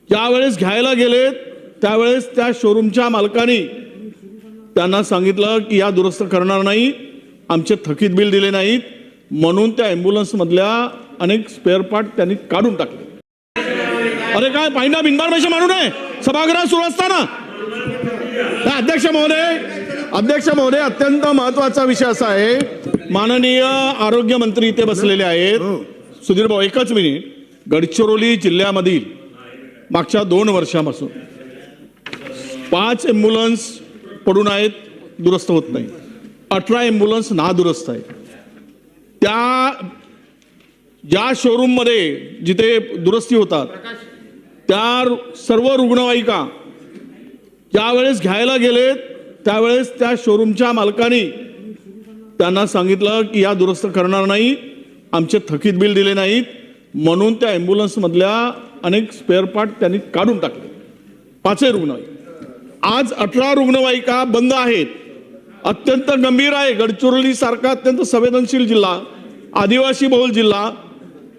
ज्यावेळेस घ्यायला गेलेत त्यावेळेस त्या शोरूमच्या मालकाने त्यांना सांगितलं की या दुरुस्त करणार नाही, आमचे थकीत बिल दिले नाहीत, म्हणून त्या ॲम्ब्युलन्समधल्या अनेक स्पेअर पार्ट त्यांनी काढून टाकले. अरे काय पाहिजे बिनबार पैसे मानू नये सभागृह सुरू असताना. अध्यक्ष महोदय अत्यंत महत्वाचा विषय असा आहे, माननीय आरोग्य मंत्री इथे बसलेले आहेत. सुधीर भाऊ एकच मिनिट. गडचिरोली जिल्ह्यामधील मागच्या 2 वर्षापासून 5 ॲम्ब्युलन्स पडून आहेत, दुरुस्त होत नाही. 18 ॲम्ब्युलन्स नादुरुस्त आहेत. त्या ज्या शोरूममध्ये जिथे दुरुस्ती होतात त्या सर्व रुग्णवाहिका ज्यावेळेस घ्यायला गेलेत त्यावेळेस त्या शोरूमच्या मालकाने त्यांना सांगितलं की या दुरुस्त करणार नाही, आमचे थकीत बिल दिले नाहीत, म्हणून त्या ॲम्ब्युलन्समधल्या अनेक स्पेअर पार्ट त्यांनी काढून टाकले. 5 रुग्णवाहिका. आज 18 रुग्णवाहिका बंद आहेत. अत्यंत गंभीर आहे. गडचिरोली सारखा अत्यंत संवेदनशील जिल्हा, आदिवासी बहुल जिल्हा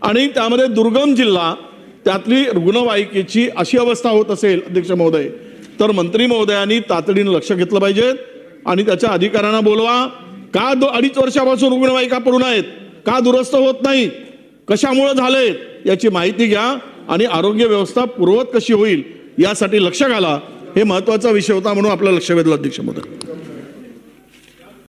आणि त्यामध्ये दुर्गम जिल्हा, त्यातली रुग्णवाहिकेची अशी अवस्था होत असेल अध्यक्ष महोदय, तर मंत्री महोदयांनी तातडीने लक्ष घेतलं पाहिजे आणि त्याच्या अधिकाऱ्यांना बोलवा. का 2.5 वर्षापासून रुग्णवाहिका पडून आहेत, का दुरुस्त होत नाही, कशामुळे झालेत याची माहिती घ्या आणि आरोग्य व्यवस्था पूर्ववत कशी होईल यासाठी लक्ष घाला. हे महत्त्वाचा विषय होता म्हणून आपलं लक्ष वेधलं अध्यक्ष महोदय.